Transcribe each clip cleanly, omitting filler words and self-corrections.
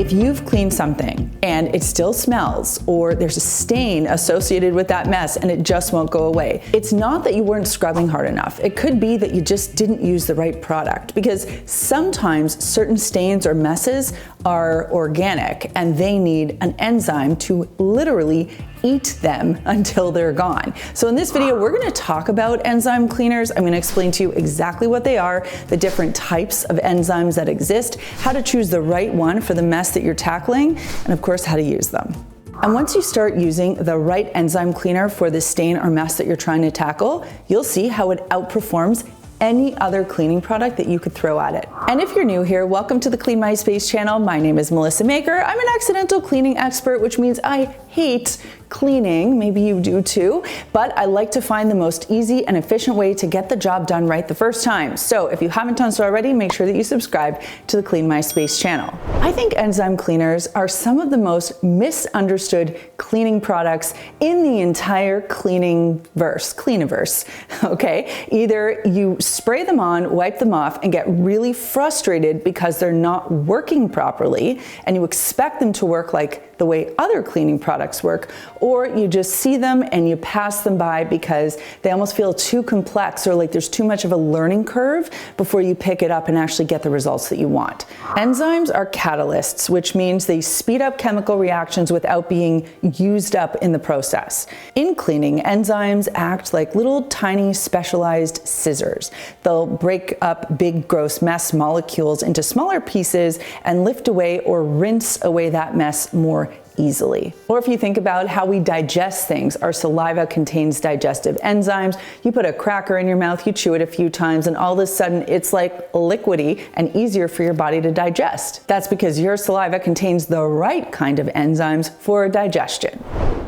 If you've cleaned something and it still smells, or there's a stain associated with that mess and it just won't go away, it's not that you weren't scrubbing hard enough. It could be that you just didn't use the right product, because sometimes certain stains or messes are organic and they need an enzyme to literally eat them until they're gone. So in this video, we're gonna talk about enzyme cleaners. I'm gonna explain to you exactly what they are, the different types of enzymes that exist, how to choose the right one for the mess that you're tackling, and of course, how to use them. And once you start using the right enzyme cleaner for the stain or mess that you're trying to tackle, you'll see how it outperforms any other cleaning product that you could throw at it. And if you're new here, welcome to the Clean My Space channel. My name is Melissa Maker. I'm an accidental cleaning expert, which means I hate cleaning. Maybe you do too, but I like to find the most easy and efficient way to get the job done right the first time. So if you haven't done so already, make sure that you subscribe to the Clean My Space channel. I think enzyme cleaners are some of the most misunderstood cleaning products in the entire cleaniverse, okay? Either you spray them on, wipe them off, and get really frustrated because they're not working properly, and you expect them to work like the way other cleaning products work, or you just see them and you pass them by because they almost feel too complex, or like there's too much of a learning curve before you pick it up and actually get the results that you want. Enzymes are catalysts, which means they speed up chemical reactions without being used up in the process. In cleaning, enzymes act like little tiny specialized scissors. They'll break up big gross mess molecules into smaller pieces and lift away or rinse away that mess more easily. Or if you think about how we digest things, our saliva contains digestive enzymes. You put a cracker in your mouth, you chew it a few times, and all of a sudden it's like liquidy and easier for your body to digest. That's because your saliva contains the right kind of enzymes for digestion.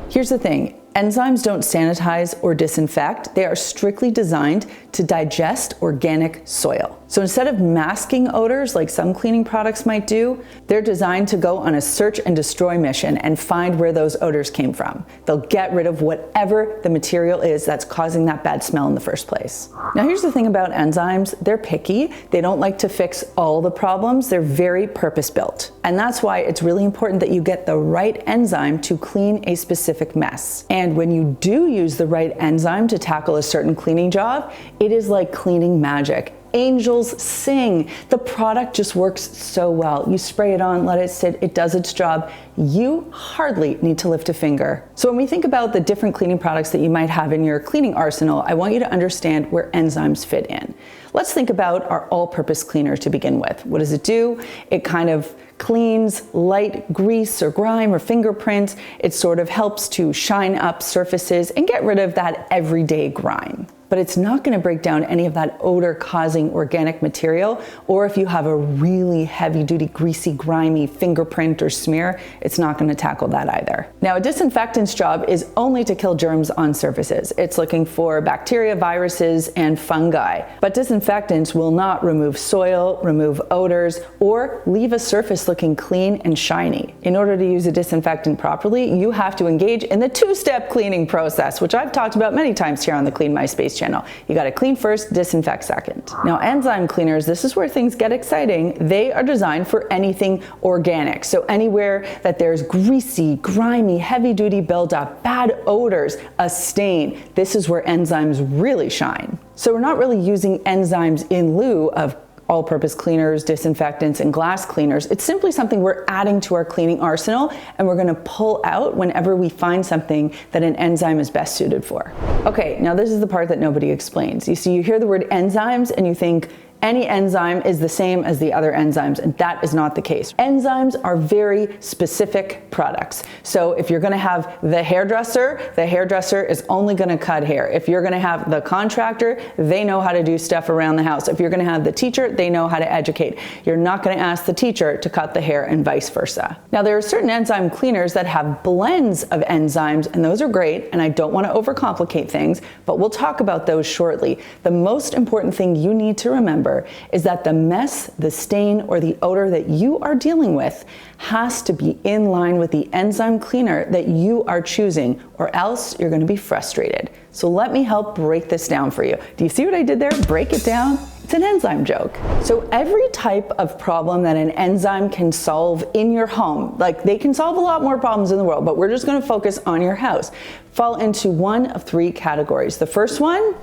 Here's the thing. Enzymes don't sanitize or disinfect. They are strictly designed to digest organic soil. So instead of masking odors like some cleaning products might do, they're designed to go on a search and destroy mission and find where those odors came from. They'll get rid of whatever the material is that's causing that bad smell in the first place. Now here's the thing about enzymes. They're picky. They don't like to fix all the problems. They're very purpose-built. And that's why it's really important that you get the right enzyme to clean a specific mess. And when you do use the right enzyme to tackle a certain cleaning job, it is like cleaning magic. Angels sing. The product just works so well. You spray it on, let it sit, it does its job. You hardly need to lift a finger. So when we think about the different cleaning products that you might have in your cleaning arsenal, I want you to understand where enzymes fit in. Let's think about our all-purpose cleaner to begin with. What does it do? It kind of cleans light grease or grime or fingerprints. It sort of helps to shine up surfaces and get rid of that everyday grime. But it's not going to break down any of that odor-causing organic material, or if you have a really heavy-duty, greasy, grimy fingerprint or smear, it's not going to tackle that either. Now, a disinfectant's job is only to kill germs on surfaces. It's looking for bacteria, viruses, and fungi. But disinfectants will not remove soil, remove odors, or leave a surface looking clean and shiny. In order to use a disinfectant properly, you have to engage in the two-step cleaning process, which I've talked about many times here on the Clean My Space channel. You got to clean first, disinfect second. Now, enzyme cleaners, this is where things get exciting. They are designed for anything organic. So anywhere that there's greasy, grimy, heavy-duty buildup, bad odors, a stain, this is where enzymes really shine. So we're not really using enzymes in lieu of all-purpose cleaners, disinfectants, and glass cleaners. It's simply something we're adding to our cleaning arsenal, and we're gonna pull out whenever we find something that an enzyme is best suited for. Okay, now this is the part that nobody explains. You see, you hear the word enzymes and you think, any enzyme is the same as the other enzymes, and that is not the case. Enzymes are very specific products. So if you're gonna have the hairdresser is only gonna cut hair. If you're gonna have the contractor, they know how to do stuff around the house. If you're gonna have the teacher, they know how to educate. You're not gonna ask the teacher to cut the hair and vice versa. Now, there are certain enzyme cleaners that have blends of enzymes, and those are great, and I don't wanna overcomplicate things, but we'll talk about those shortly. The most important thing you need to remember is that the mess, the stain, or the odor that you are dealing with has to be in line with the enzyme cleaner that you are choosing, or else you're going to be frustrated. So let me help break this down for you. Do you see what I did there? Break it down. It's an enzyme joke. So every type of problem that an enzyme can solve in your home, like they can solve a lot more problems in the world, but we're just gonna focus on your house, fall into one of three categories. The first one,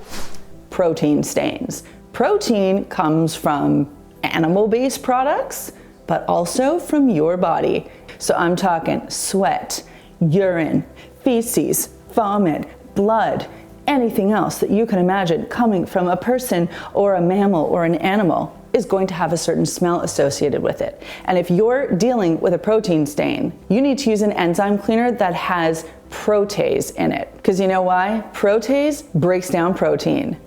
protein stains. Protein comes from animal-based products, but also from your body. So I'm talking sweat, urine, feces, vomit, blood, anything else that you can imagine coming from a person or a mammal or an animal is going to have a certain smell associated with it. And if you're dealing with a protein stain, you need to use an enzyme cleaner that has protease in it. Because you know why? Protease breaks down protein.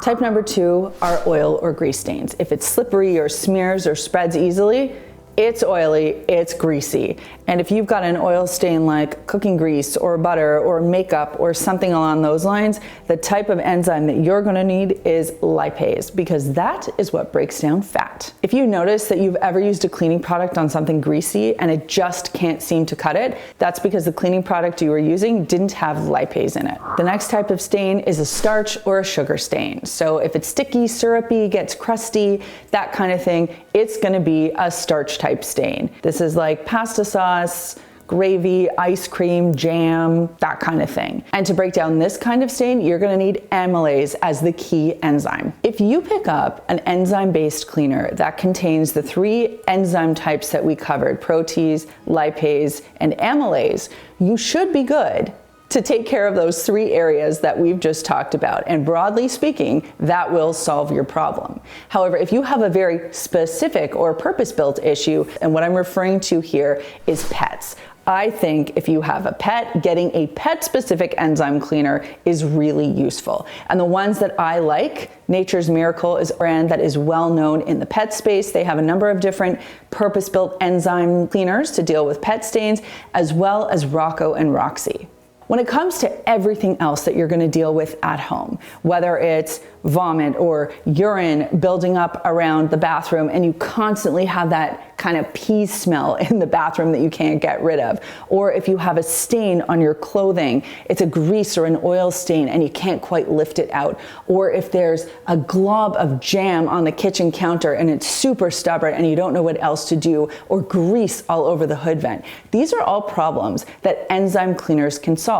Type number 2 are oil or grease stains. If it's slippery or smears or spreads easily, it's oily, it's greasy. And if you've got an oil stain like cooking grease or butter or makeup or something along those lines, the type of enzyme that you're gonna need is lipase, because that is what breaks down fat. If you notice that you've ever used a cleaning product on something greasy and it just can't seem to cut it, that's because the cleaning product you were using didn't have lipase in it. The next type of stain is a starch or a sugar stain. So if it's sticky, syrupy, gets crusty, that kind of thing, it's gonna be a starch type stain. This is like pasta sauce, gravy, ice cream, jam, that kind of thing. And to break down this kind of stain, you're gonna need amylase as the key enzyme. If you pick up an enzyme-based cleaner that contains the 3 enzyme types that we covered, protease, lipase, and amylase, you should be good to take care of those 3 areas that we've just talked about. And broadly speaking, that will solve your problem. However, if you have a very specific or purpose-built issue, and what I'm referring to here is pets. I think if you have a pet, getting a pet-specific enzyme cleaner is really useful. And the ones that I like, Nature's Miracle is a brand that is well known in the pet space. They have a number of different purpose-built enzyme cleaners to deal with pet stains, as well as Rocco and Roxie. When it comes to everything else that you're gonna deal with at home, whether it's vomit or urine building up around the bathroom and you constantly have that kind of pee smell in the bathroom that you can't get rid of, or if you have a stain on your clothing, it's a grease or an oil stain and you can't quite lift it out, or if there's a glob of jam on the kitchen counter and it's super stubborn and you don't know what else to do, or grease all over the hood vent. These are all problems that enzyme cleaners can solve.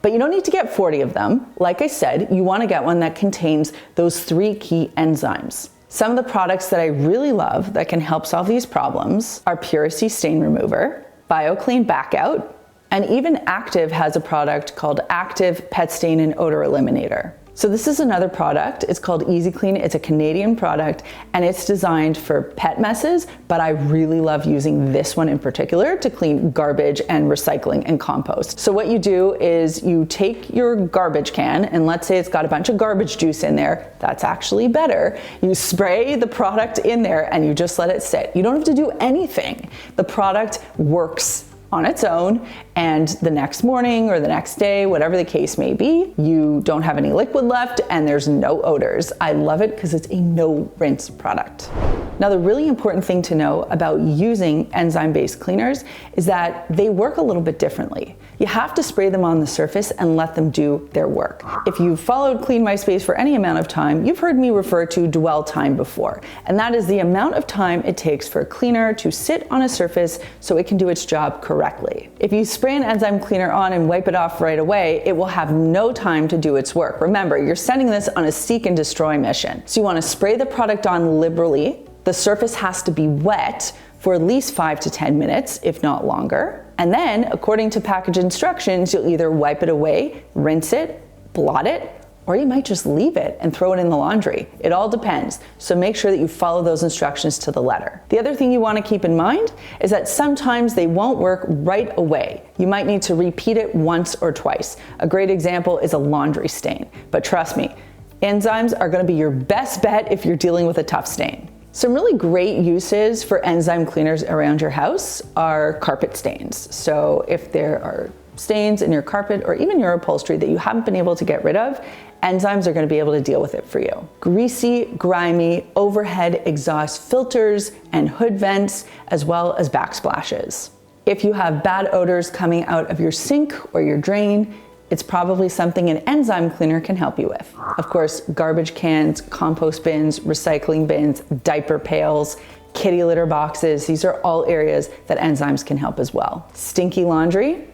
But you don't need to get 40 of them. Like I said, you want to get one that contains those 3 key enzymes. Some of the products that I really love that can help solve these problems are Purity Stain Remover, BioClean Backout, and even Active has a product called Active Pet Stain and Odor Eliminator. So this is another product. It's called Easy Clean. It's a Canadian product and it's designed for pet messes, but I really love using this one in particular to clean garbage and recycling and compost. So what you do is you take your garbage can, and let's say it's got a bunch of garbage juice in there. That's actually better. You spray the product in there and you just let it sit. You don't have to do anything. The product works on its own, and the next morning or the next day, whatever the case may be, you don't have any liquid left and there's no odors. I love it because it's a no rinse product. Now, the really important thing to know about using enzyme-based cleaners is that they work a little bit differently. You have to spray them on the surface and let them do their work. If you've followed Clean My Space for any amount of time, you've heard me refer to dwell time before, and that is the amount of time it takes for a cleaner to sit on a surface so it can do its job correctly. If you spray an enzyme cleaner on and wipe it off right away, it will have no time to do its work. Remember, you're sending this on a seek and destroy mission. So you want to spray the product on liberally. The surface has to be wet for at least 5 to 10 minutes, if not longer. And then, according to package instructions, you'll either wipe it away, rinse it, blot it, or you might just leave it and throw it in the laundry. It all depends. So make sure that you follow those instructions to the letter. The other thing you want to keep in mind is that sometimes they won't work right away. You might need to repeat it once or twice. A great example is a laundry stain. But trust me, enzymes are going to be your best bet if you're dealing with a tough stain. Some really great uses for enzyme cleaners around your house are carpet stains. So if there are stains in your carpet or even your upholstery that you haven't been able to get rid of, enzymes are going to be able to deal with it for you. Greasy, grimy, overhead exhaust filters and hood vents, as well as backsplashes. If you have bad odors coming out of your sink or your drain, it's probably something an enzyme cleaner can help you with. Of course, garbage cans, compost bins, recycling bins, diaper pails, kitty litter boxes, these are all areas that enzymes can help as well. Stinky laundry,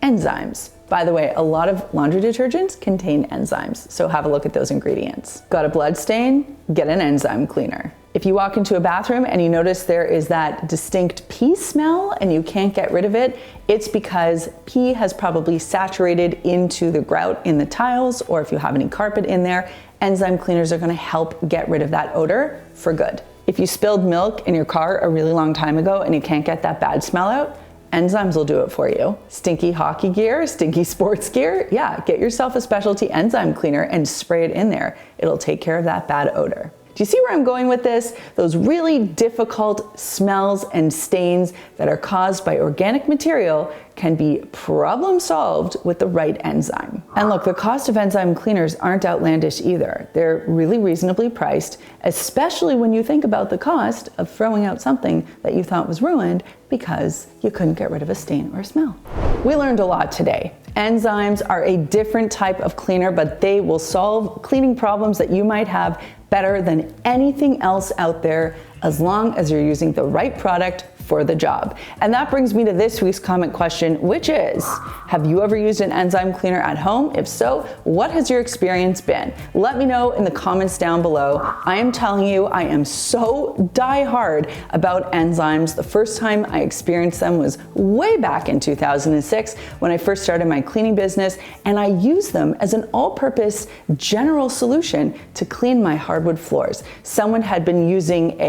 enzymes. By the way, a lot of laundry detergents contain enzymes, so have a look at those ingredients. Got a blood stain? Get an enzyme cleaner. If you walk into a bathroom and you notice there is that distinct pee smell and you can't get rid of it, it's because pee has probably saturated into the grout in the tiles, or if you have any carpet in there, enzyme cleaners are gonna help get rid of that odor for good. If you spilled milk in your car a really long time ago and you can't get that bad smell out, enzymes will do it for you. Stinky hockey gear, stinky sports gear, yeah, get yourself a specialty enzyme cleaner and spray it in there. It'll take care of that bad odor. Do you see where I'm going with this? Those really difficult smells and stains that are caused by organic material can be problem solved with the right enzyme. And look, the cost of enzyme cleaners aren't outlandish either. They're really reasonably priced, especially when you think about the cost of throwing out something that you thought was ruined because you couldn't get rid of a stain or a smell. We learned a lot today. Enzymes are a different type of cleaner, but they will solve cleaning problems that you might have better than anything else out there, as long as you're using the right product for the job. And that brings me to this week's comment question, which is, have you ever used an enzyme cleaner at home? If so, what has your experience been? Let me know in the comments down below. I am telling you, I am so die-hard about enzymes. The first time I experienced them was way back in 2006 when I first started my cleaning business, and I used them as an all-purpose general solution to clean my hardwood floors. Someone had been using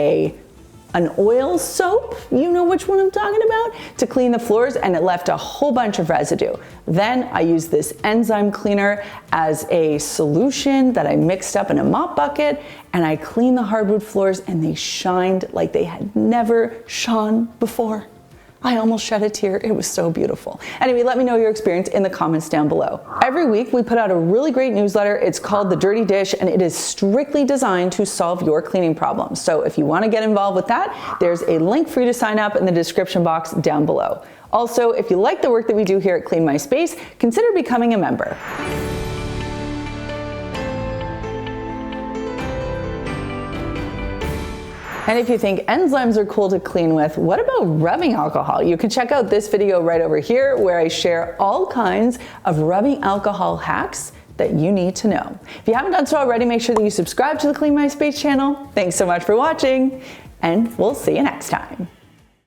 an oil soap, you know which one I'm talking about, to clean the floors, and it left a whole bunch of residue. Then I used this enzyme cleaner as a solution that I mixed up in a mop bucket, and I cleaned the hardwood floors and they shined like they had never shone before. I almost shed a tear. It was so beautiful. Anyway, let me know your experience in the comments down below. Every week we put out a really great newsletter. It's called The Dirty Dish, and it is strictly designed to solve your cleaning problems. So if you want to get involved with that, there's a link for you to sign up in the description box down below. Also, if you like the work that we do here at Clean My Space, consider becoming a member. And if you think enzymes are cool to clean with, what about rubbing alcohol? You can check out this video right over here where I share all kinds of rubbing alcohol hacks that you need to know. If you haven't done so already, make sure that you subscribe to the Clean My Space channel. Thanks so much for watching, and we'll see you next time.